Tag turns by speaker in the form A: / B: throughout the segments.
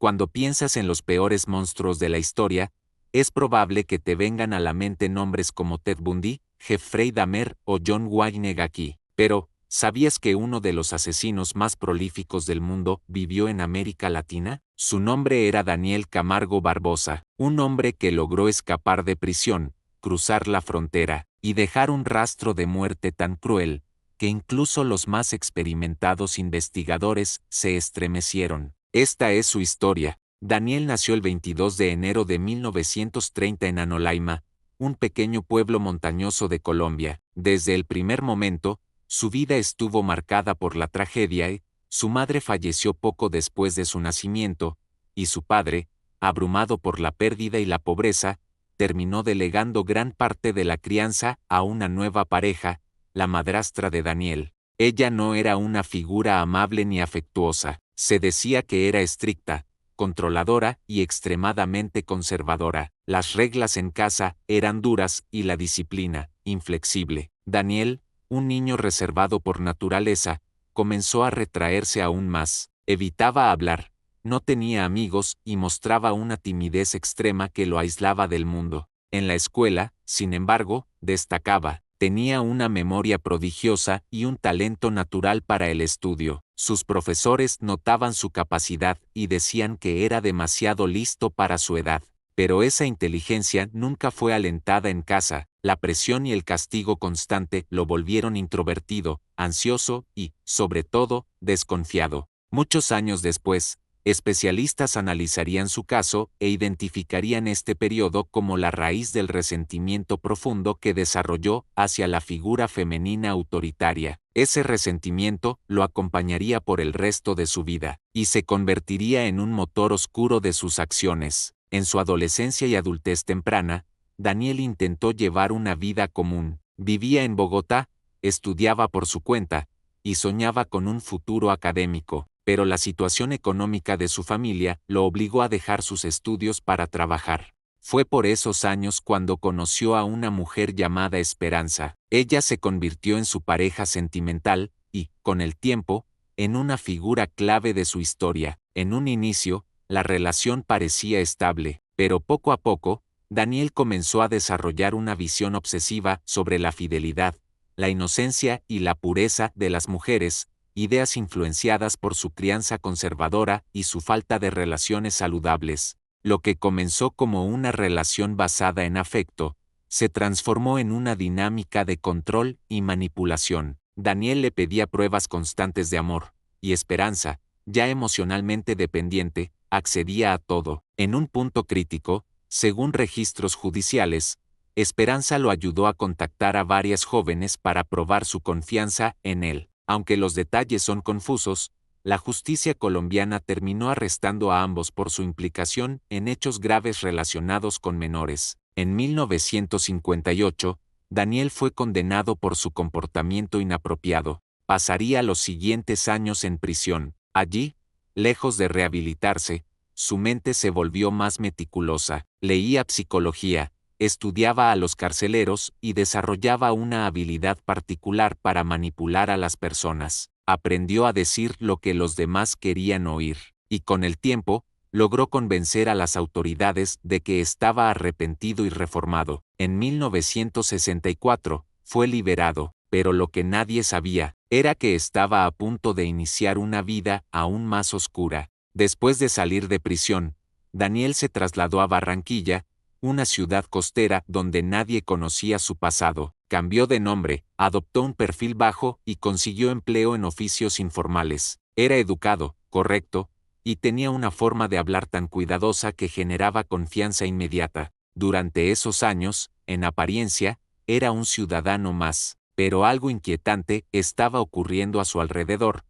A: Cuando piensas en los peores monstruos de la historia, es probable que te vengan a la mente nombres como Ted Bundy, Jeffrey Dahmer o John Wayne Gacy. Pero, ¿sabías que uno de los asesinos más prolíficos del mundo vivió en América Latina? Su nombre era Daniel Camargo Barbosa, un hombre que logró escapar de prisión, cruzar la frontera y dejar un rastro de muerte tan cruel que incluso los más experimentados investigadores se estremecieron. Esta es su historia. Daniel nació el 22 de enero de 1930 en Anolaima, un pequeño pueblo montañoso de Colombia. Desde el primer momento, su vida estuvo marcada por la tragedia y su madre falleció poco después de su nacimiento, y su padre, abrumado por la pérdida y la pobreza, terminó delegando gran parte de la crianza a una nueva pareja, la madrastra de Daniel. Ella no era una figura amable ni afectuosa. Se decía que era estricta, controladora y extremadamente conservadora. Las reglas en casa eran duras y la disciplina, inflexible. Daniel, un niño reservado por naturaleza, comenzó a retraerse aún más. Evitaba hablar, no tenía amigos y mostraba una timidez extrema que lo aislaba del mundo. En la escuela, sin embargo, destacaba. Tenía una memoria prodigiosa y un talento natural para el estudio. Sus profesores notaban su capacidad y decían que era demasiado listo para su edad. Pero esa inteligencia nunca fue alentada en casa. La presión y el castigo constante lo volvieron introvertido, ansioso y, sobre todo, desconfiado. Muchos años después, especialistas analizarían su caso e identificarían este periodo como la raíz del resentimiento profundo que desarrolló hacia la figura femenina autoritaria. Ese resentimiento lo acompañaría por el resto de su vida, y se convertiría en un motor oscuro de sus acciones. En su adolescencia y adultez temprana, Daniel intentó llevar una vida común. Vivía en Bogotá, estudiaba por su cuenta, y soñaba con un futuro académico. Pero la situación económica de su familia lo obligó a dejar sus estudios para trabajar. Fue por esos años cuando conoció a una mujer llamada Esperanza. Ella se convirtió en su pareja sentimental y, con el tiempo, en una figura clave de su historia. En un inicio, la relación parecía estable, pero poco a poco, Daniel comenzó a desarrollar una visión obsesiva sobre la fidelidad, la inocencia y la pureza de las mujeres, ideas influenciadas por su crianza conservadora y su falta de relaciones saludables. Lo que comenzó como una relación basada en afecto, se transformó en una dinámica de control y manipulación. Daniel le pedía pruebas constantes de amor, y Esperanza, ya emocionalmente dependiente, accedía a todo. En un punto crítico, según registros judiciales, Esperanza lo ayudó a contactar a varias jóvenes para probar su confianza en él. Aunque los detalles son confusos, la justicia colombiana terminó arrestando a ambos por su implicación en hechos graves relacionados con menores. En 1958, Daniel fue condenado por su comportamiento inapropiado. Pasaría los siguientes años en prisión. Allí, lejos de rehabilitarse, su mente se volvió más meticulosa. Leía psicología, estudiaba a los carceleros y desarrollaba una habilidad particular para manipular a las personas. Aprendió a decir lo que los demás querían oír, y con el tiempo, logró convencer a las autoridades de que estaba arrepentido y reformado. En 1964, fue liberado, pero lo que nadie sabía, era que estaba a punto de iniciar una vida aún más oscura. Después de salir de prisión, Daniel se trasladó a Barranquilla, una ciudad costera donde nadie conocía su pasado. Cambió de nombre, adoptó un perfil bajo y consiguió empleo en oficios informales. Era educado, correcto, y tenía una forma de hablar tan cuidadosa que generaba confianza inmediata. Durante esos años, en apariencia, era un ciudadano más, pero algo inquietante estaba ocurriendo a su alrededor.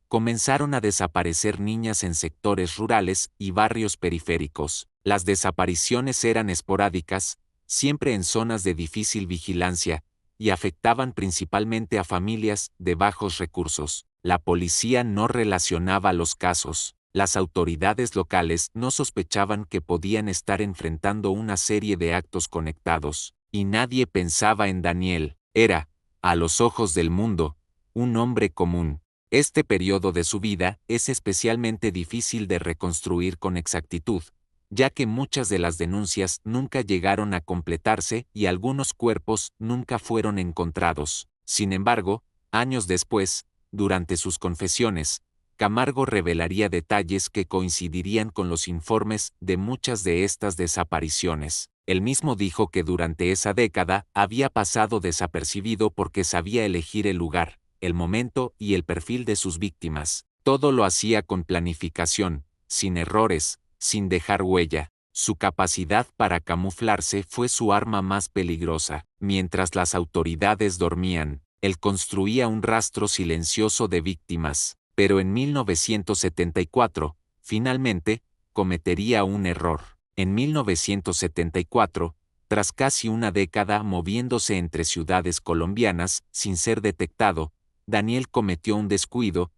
A: Comenzaron a desaparecer niñas en sectores rurales y barrios periféricos. Las desapariciones eran esporádicas, siempre en zonas de difícil vigilancia, y afectaban principalmente a familias de bajos recursos. La policía no relacionaba los casos. Las autoridades locales no sospechaban que podían estar enfrentando una serie de actos conectados, y nadie pensaba en Daniel. Era, a los ojos del mundo, un hombre común. Este periodo de su vida es especialmente difícil de reconstruir con exactitud, ya que muchas de las denuncias nunca llegaron a completarse y algunos cuerpos nunca fueron encontrados. Sin embargo, años después, durante sus confesiones, Camargo revelaría detalles que coincidirían con los informes de muchas de estas desapariciones. Él mismo dijo que durante esa década había pasado desapercibido porque sabía elegir el lugar, el momento y el perfil de sus víctimas. Todo lo hacía con planificación, sin errores, sin dejar huella. Su capacidad para camuflarse fue su arma más peligrosa. Mientras las autoridades dormían, él construía un rastro silencioso de víctimas. Pero en 1974, finalmente, cometería un error. En 1974, tras casi una década moviéndose entre ciudades colombianas sin ser detectado, Daniel cometió un descuido.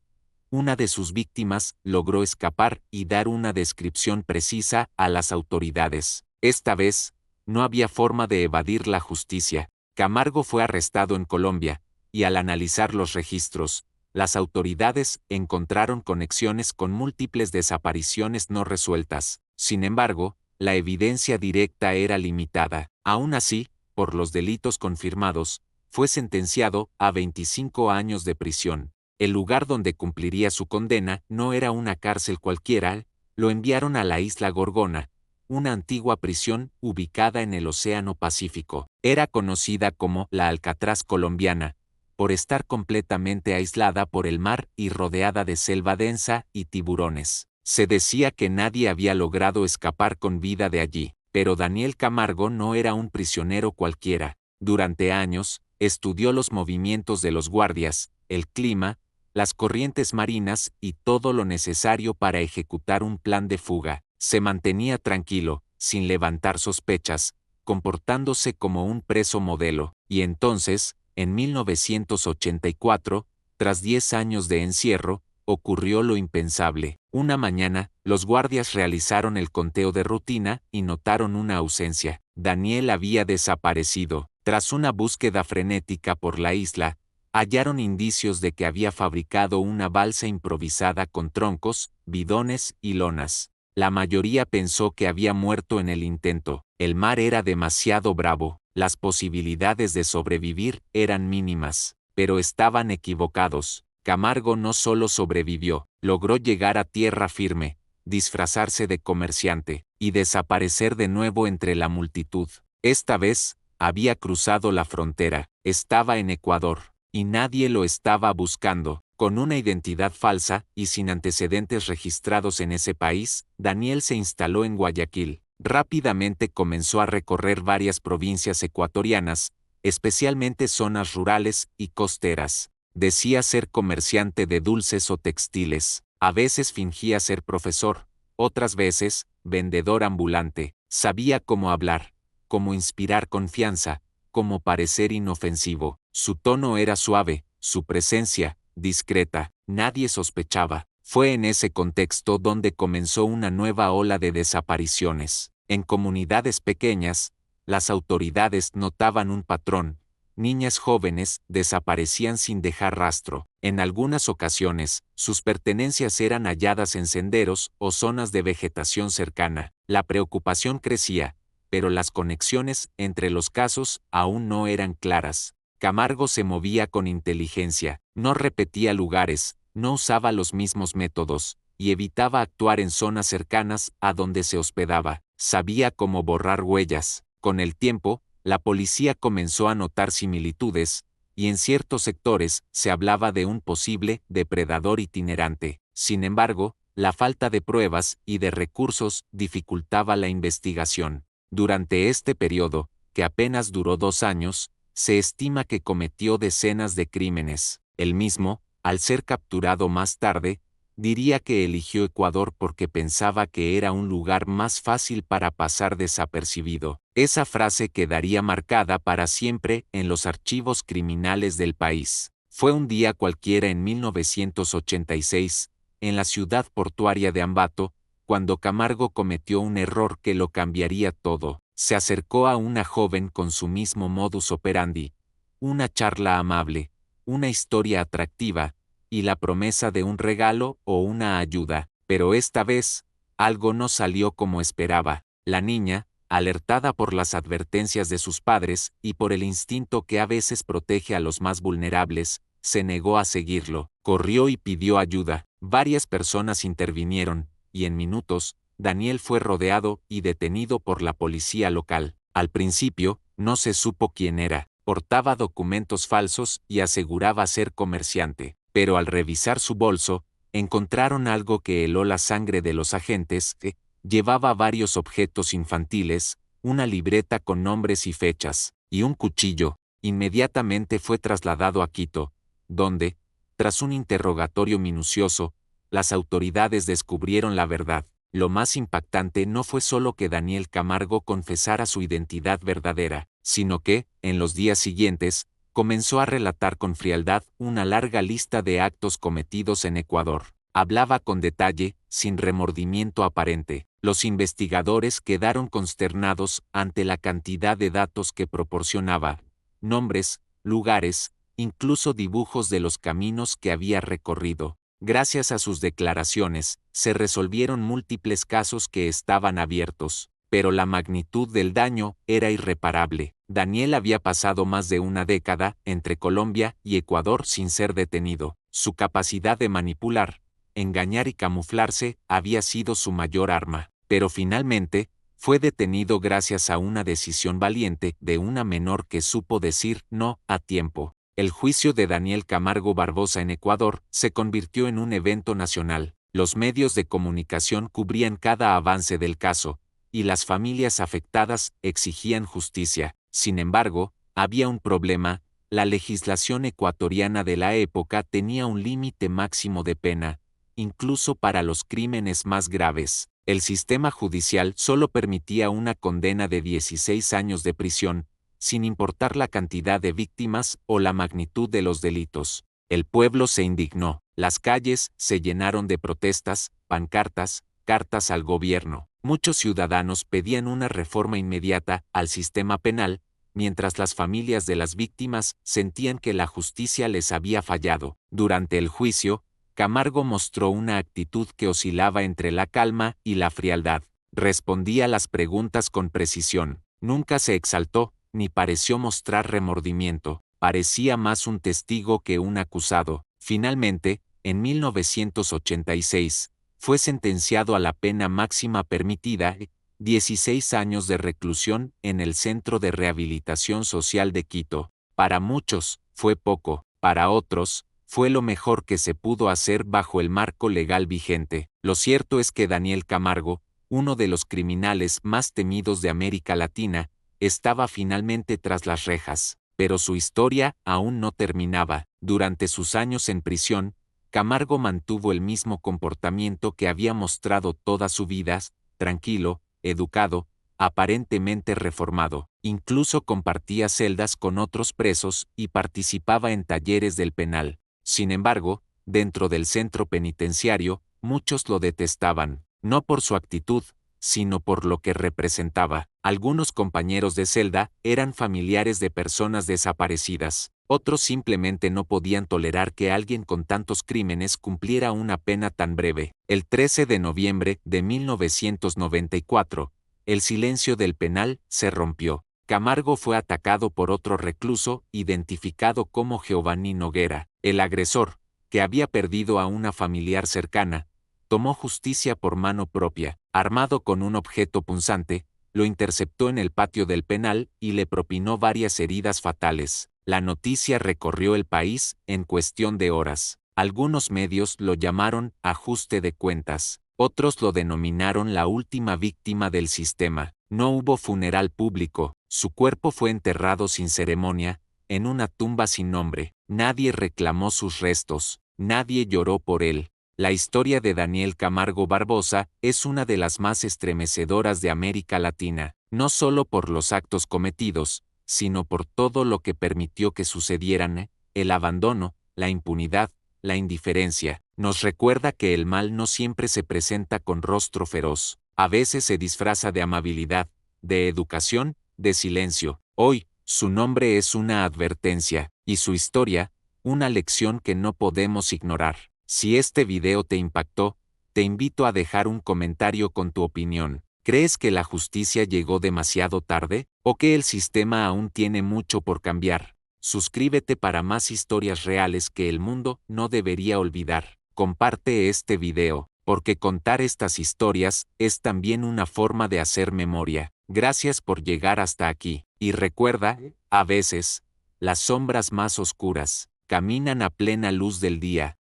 A: Una de sus víctimas logró escapar y dar una descripción precisa a las autoridades. Esta vez, no había forma de evadir la justicia. Camargo fue arrestado en Colombia, y al analizar los registros, las autoridades encontraron conexiones con múltiples desapariciones no resueltas. Sin embargo, la evidencia directa era limitada. Aún así, por los delitos confirmados, fue sentenciado a 25 años de prisión. El lugar donde cumpliría su condena no era una cárcel cualquiera, lo enviaron a la isla Gorgona, una antigua prisión ubicada en el Océano Pacífico. Era conocida como la Alcatraz colombiana, por estar completamente aislada por el mar y rodeada de selva densa y tiburones. Se decía que nadie había logrado escapar con vida de allí, pero Daniel Camargo no era un prisionero cualquiera. Durante años, estudió los movimientos de los guardias, el clima, las corrientes marinas y todo lo necesario para ejecutar un plan de fuga. Se mantenía tranquilo, sin levantar sospechas, comportándose como un preso modelo. Y entonces, en 1984, tras 10 años de encierro, ocurrió lo impensable. Una mañana, los guardias realizaron el conteo de rutina y notaron una ausencia. Daniel había desaparecido. Tras una búsqueda frenética por la isla, hallaron indicios de que había fabricado una balsa improvisada con troncos, bidones y lonas. La mayoría pensó que había muerto en el intento. El mar era demasiado bravo, las posibilidades de sobrevivir eran mínimas, pero estaban equivocados. Camargo no solo sobrevivió, logró llegar a tierra firme, disfrazarse de comerciante, y desaparecer de nuevo entre la multitud. Esta vez, había cruzado la frontera, estaba en Ecuador, y nadie lo estaba buscando. Con una identidad falsa y sin antecedentes registrados en ese país, Daniel se instaló en Guayaquil. Rápidamente comenzó a recorrer varias provincias ecuatorianas, especialmente zonas rurales y costeras. Decía ser comerciante de dulces o textiles. A veces fingía ser profesor, otras veces, vendedor ambulante. Sabía cómo hablar, cómo inspirar confianza, cómo parecer inofensivo. Su tono era suave, su presencia, discreta. Nadie sospechaba. Fue en ese contexto donde comenzó una nueva ola de desapariciones. En comunidades pequeñas, las autoridades notaban un patrón. Niñas jóvenes desaparecían sin dejar rastro. En algunas ocasiones, sus pertenencias eran halladas en senderos o zonas de vegetación cercana. La preocupación crecía, pero las conexiones entre los casos aún no eran claras. Camargo se movía con inteligencia, no repetía lugares, no usaba los mismos métodos, y evitaba actuar en zonas cercanas a donde se hospedaba. Sabía cómo borrar huellas. Con el tiempo, la policía comenzó a notar similitudes, y en ciertos sectores se hablaba de un posible depredador itinerante. Sin embargo, la falta de pruebas y de recursos dificultaba la investigación. Durante este periodo, que apenas duró 2 años, se estima que cometió decenas de crímenes. Él mismo, al ser capturado más tarde, diría que eligió Ecuador porque pensaba que era un lugar más fácil para pasar desapercibido. Esa frase quedaría marcada para siempre en los archivos criminales del país. Fue un día cualquiera en 1986, en la ciudad portuaria de Ambato, cuando Camargo cometió un error que lo cambiaría todo. Se acercó a una joven con su mismo modus operandi, una charla amable, una historia atractiva, y la promesa de un regalo o una ayuda. Pero esta vez, algo no salió como esperaba. La niña, alertada por las advertencias de sus padres y por el instinto que a veces protege a los más vulnerables, se negó a seguirlo. Corrió y pidió ayuda. Varias personas intervinieron, y en minutos, Daniel fue rodeado y detenido por la policía local. Al principio, no se supo quién era. Portaba documentos falsos y aseguraba ser comerciante. Pero al revisar su bolso, encontraron algo que heló la sangre de los agentes. Llevaba varios objetos infantiles, una libreta con nombres y fechas, y un cuchillo. Inmediatamente fue trasladado a Quito, donde, tras un interrogatorio minucioso, las autoridades descubrieron la verdad. Lo más impactante no fue solo que Daniel Camargo confesara su identidad verdadera, sino que, en los días siguientes, comenzó a relatar con frialdad una larga lista de actos cometidos en Ecuador. Hablaba con detalle, sin remordimiento aparente. Los investigadores quedaron consternados ante la cantidad de datos que proporcionaba: nombres, lugares, incluso dibujos de los caminos que había recorrido. Gracias a sus declaraciones, se resolvieron múltiples casos que estaban abiertos, pero la magnitud del daño era irreparable. Daniel había pasado más de una década entre Colombia y Ecuador sin ser detenido. Su capacidad de manipular, engañar y camuflarse había sido su mayor arma, pero finalmente, fue detenido gracias a una decisión valiente de una menor que supo decir no a tiempo. El juicio de Daniel Camargo Barbosa en Ecuador se convirtió en un evento nacional. Los medios de comunicación cubrían cada avance del caso, y las familias afectadas exigían justicia. Sin embargo, había un problema: la legislación ecuatoriana de la época tenía un límite máximo de pena, incluso para los crímenes más graves. El sistema judicial solo permitía una condena de 16 años de prisión, sin importar la cantidad de víctimas o la magnitud de los delitos. El pueblo se indignó. Las calles se llenaron de protestas, pancartas, cartas al gobierno. Muchos ciudadanos pedían una reforma inmediata al sistema penal, mientras las familias de las víctimas sentían que la justicia les había fallado. Durante el juicio, Camargo mostró una actitud que oscilaba entre la calma y la frialdad. Respondía a las preguntas con precisión. Nunca se exaltó, ni pareció mostrar remordimiento. Parecía más un testigo que un acusado. Finalmente, en 1986, fue sentenciado a la pena máxima permitida, 16 años de reclusión en el Centro de Rehabilitación Social de Quito. Para muchos, fue poco; para otros, fue lo mejor que se pudo hacer bajo el marco legal vigente. Lo cierto es que Daniel Camargo, uno de los criminales más temidos de América Latina, estaba finalmente tras las rejas. Pero su historia aún no terminaba. Durante sus años en prisión, Camargo mantuvo el mismo comportamiento que había mostrado toda su vida: tranquilo, educado, aparentemente reformado. Incluso compartía celdas con otros presos y participaba en talleres del penal. Sin embargo, dentro del centro penitenciario, muchos lo detestaban, no por su actitud, sino por lo que representaba. Algunos compañeros de celda eran familiares de personas desaparecidas. Otros simplemente no podían tolerar que alguien con tantos crímenes cumpliera una pena tan breve. El 13 de noviembre de 1994, el silencio del penal se rompió. Camargo fue atacado por otro recluso, identificado como Giovanni Noguera. El agresor, que había perdido a una familiar cercana, tomó justicia por mano propia. Armado con un objeto punzante, lo interceptó en el patio del penal y le propinó varias heridas fatales. La noticia recorrió el país en cuestión de horas. Algunos medios lo llamaron ajuste de cuentas. Otros lo denominaron la última víctima del sistema. No hubo funeral público. Su cuerpo fue enterrado sin ceremonia, en una tumba sin nombre. Nadie reclamó sus restos. Nadie lloró por él. La historia de Daniel Camargo Barbosa es una de las más estremecedoras de América Latina, no solo por los actos cometidos, sino por todo lo que permitió que sucedieran: el abandono, la impunidad, la indiferencia. Nos recuerda que el mal no siempre se presenta con rostro feroz. A veces se disfraza de amabilidad, de educación, de silencio. Hoy, su nombre es una advertencia, y su historia, una lección que no podemos ignorar. Si este video te impactó, te invito a dejar un comentario con tu opinión. ¿Crees que la justicia llegó demasiado tarde? ¿O que el sistema aún tiene mucho por cambiar? Suscríbete para más historias reales que el mundo no debería olvidar. Comparte este video, porque contar estas historias es también una forma de hacer memoria. Gracias por llegar hasta aquí. Y recuerda, a veces, las sombras más oscuras caminan a plena luz del día.